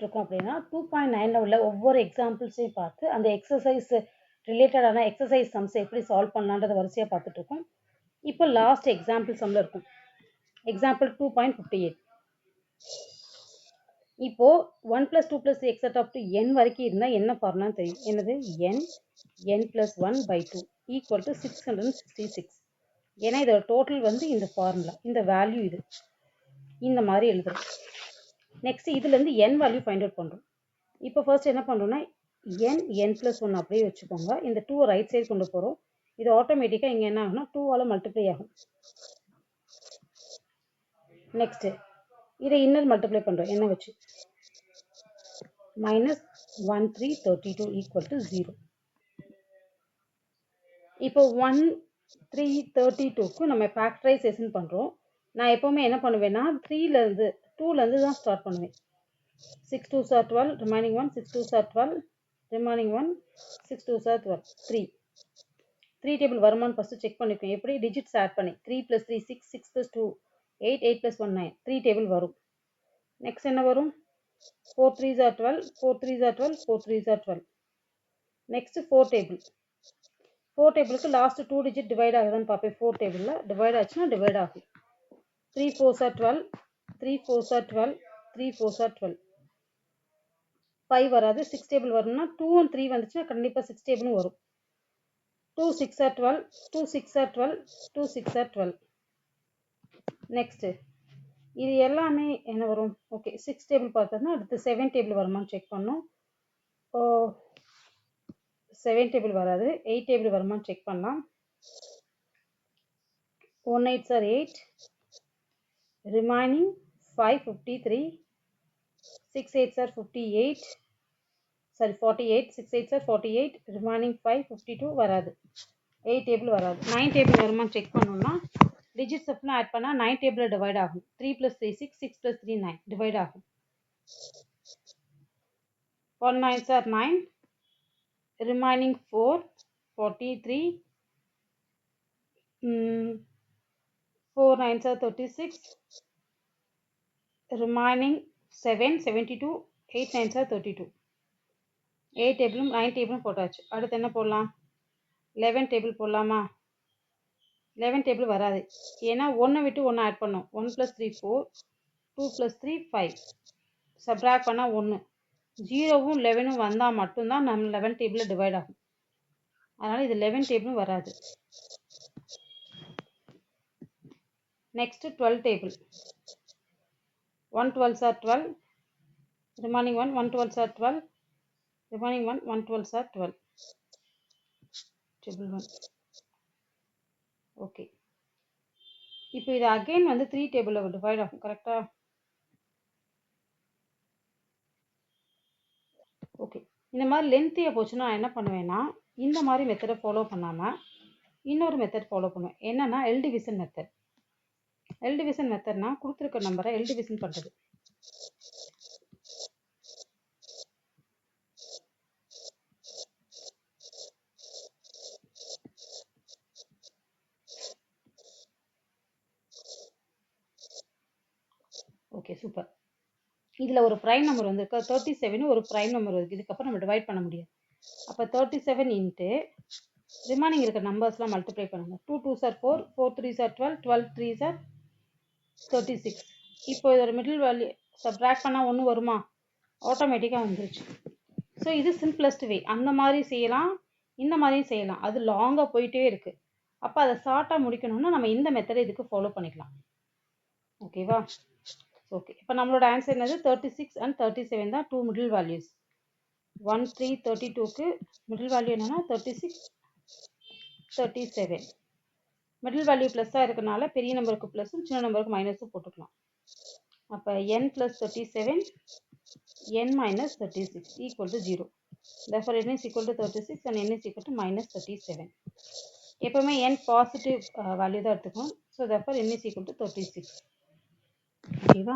இருக்கோம் அப்படின்னா 2.9ல் உள்ள ஒவ்வொரு எக்ஸாம்பிள்ஸையும் பார்த்து அந்த எக்ஸசைஸ் ரிலேட்டடான எக்ஸசைஸ் சம்ஸ் எப்படி சால்வ் பண்ணலான்றத வரிசையாக பார்த்துட்டு இருக்கோம். இப்போ லாஸ்ட் எக்ஸாம்பிள் சம்மில் இருக்கும். எக்ஸாம்பிள் 2.58. இப்போ 1 + 2 + 3 எக்ஸெட்ரா அப் டு n வரைக்கும் இருந்தால் என்ன ஃபார்முலான்னு தெரியும். என்னது n + 1/2 = 666. ஏன்னா இதோட டோட்டல் வந்து இந்த ஃபார்முலா, இந்த வேல்யூ இது இந்த மாதிரி எழுதுறோம். நெக்ஸ்ட் இதுலேருந்து n வேல்யூ ஃபைண்ட் அவுட் பண்ணுறோம். இப்போ ஃபர்ஸ்ட் என்ன பண்ணுறோம்னா n + 1 அப்படியே வச்சுக்கோங்க. இந்த 2 ரைட் சைடு கொண்டு போகிறோம். இது ஆட்டோமேட்டிக்காக இங்கே என்ன ஆகும்னா 2ஆல் மல்டிப்ளை ஆகும். நெக்ஸ்ட் இதை இன்னர் மல்டிப்ளை பண்ணுறோம். என்ன வச்சு -1332 = 0. இப்போ 1332க்கு நம்ம ஃபேக்டரைசேஷன் பண்ணுறோம். நான் எப்போவுமே என்ன பண்ணுவேன்னா 2லேருந்து தான் ஸ்டார்ட் பண்ணுவேன். 6 2s are 12, remaining 1, 6 2s are 12, remaining 1, 6 2s are 12, 3. 3 table வருமானு ஃபஸ்ட்டு செக் பண்ணிக்கோங்க. எப்படி டிஜிட்ஸ் ஆட் பண்ணி 3 + 3 6, 6 + 2 8, 8 + 1 9, 3 டேபிள் வரும். நெக்ஸ்ட் என்ன வரும் 4 3s are 12, 4 3s are 12, 4 3s are 12. Next 4 table. 4 டேபிளுக்கு லாஸ்ட் 2 டிஜிட் டிவைட் ஆகுதான்னு பார்ப்பேன். 4 டேபிளில் டிவைட் ஆச்சுன்னா டிவைட் ஆகும். 3 4s are 12, 3 4s are 12, 3 4s are 12. 5 வராது. 6 டேபிள் வரும்னா 2 and 3 வந்துச்சுன்னா கண்டிப்பாக 6 டேபிளும் வரும். 2 6 are 12, 2 6 are 12, 2 6 are 12. நெக்ஸ்ட் இது எல்லாமே என்ன வரும். ஓகே 6 டேபிள் பார்த்தோம்னா அடுத்து 7 டேபிள் வருமானு செக் பண்ணோம். 7 டேபிள் வராது. 8 டேபிள் வருமானு செக் பண்ணலாம். 1 8s are 8, remaining 5 53, 6 8s are 58, sorry 48, 6 8s are 48, remaining 5 52 வராது. 8 டேபிள் வராது. 9 டேபிள் வருமானு செக் பண்ணோம்னா டிஜிட்ஸ் அப்படின்னா ஆட் பண்ணால் 9 டேபிள் டிவைட் ஆகும். 3 + 3 6, 6 + 3 9 டிவைட் ஆகும். 1 9s are 9, remaining 4 43, 4 9s are 36, remaining 7 72, 8 9s are 32. 8 டேபிளும் 9 டேபிளும் போட்டாச்சு. அடுத்து என்ன போடலாம் 11 டேபிள் போடலாமா. 11 டேபிள் வராது. ஏன்னா 1 விட்டு 1 ஆட் பண்ணோம். 1 + 3 4, 2 + 3 5, சப்ராக்ட் பண்ணால் 1. 0வும் 11ம் வந்தால் மட்டும்தான் நம்ம 11 டேபிளில் டிவைட் ஆகும். அதனால் இது 11 டேபிளும் வராது. Next 12 table. 1 12s are 12, remaining 1 1 12s are 12, remaining 1 1 12s are 12. Table 1. Okay இப்போ இது அகைன் வந்து 3 டேபிளில் டிவைட் ஆகும். கரெக்டா. ஓகே இந்த மாதிரி லென்த்தியாக போச்சுன்னா நான் என்ன பண்ணுவேன்னா இந்த மாதிரி மெத்தடை ஃபாலோ பண்ணாமல் இன்னொரு மெத்தட் ஃபாலோ பண்ணுவேன். என்னன்னா L division method. L division மெத்தட்னா கொடுத்துருக்க நம்பரை எல் டிவிஷன் பண்ணுறது. Okay super. இதில் ஒரு ப்ரைம் நம்பர் வந்திருக்கு 37 ஒரு ப்ரைம் நம்பர் இருக்குது. இதுக்கப்புறம் நம்ம டிவைட் பண்ண முடியாது. அப்போ 37 இன்ட்டு ரிமைனிங் இருக்க நம்பர்ஸ்லாம் மல்டிப்ளை பண்ணுங்க. 2 2s are 4, 4 3s are 12, 12 3s are 36. இப்போ இதோட மிடில் வேல்யூ சப்ராக்ட் பண்ணால் 1 வருமா. ஆட்டோமேட்டிக்காக வந்துருச்சு. ஸோ இது சிம்பிளஸ்ட் வே. அந்த மாதிரி செய்யலாம், இந்த மாதிரியும் செய்யலாம். அது லாங்காக போயிட்டே இருக்குது. அப்போ அதை ஷார்ட்டாக முடிக்கணும்னா நம்ம இந்த மெத்தடை இதுக்கு ஃபாலோ பண்ணிக்கலாம். ஓகேவா. ஓகே இப்போ நம்மளோட ஆன்சர் என்னது 36 and 37 தான் 2 மிடில் வேல்யூஸ். 1 3 32க்கு மிடில் வேல்யூ என்னன்னா 36 37. மிடில் வேல்யூ ப்ளஸ்ஸாக இருக்கனால பெரிய நம்பருக்கு ப்ளஸும் சின்ன நம்பருக்கு மைனஸும் போட்டுக்கலாம். அப்போ n + 37 n - 36 = 0. Therefore n is equal to 36 and n is equal to -37. எப்பவுமே n பாசிட்டிவ் வேல்யூ தான் எடுத்துக்கணும். So therefore n is equal to 36. ஓகேவா.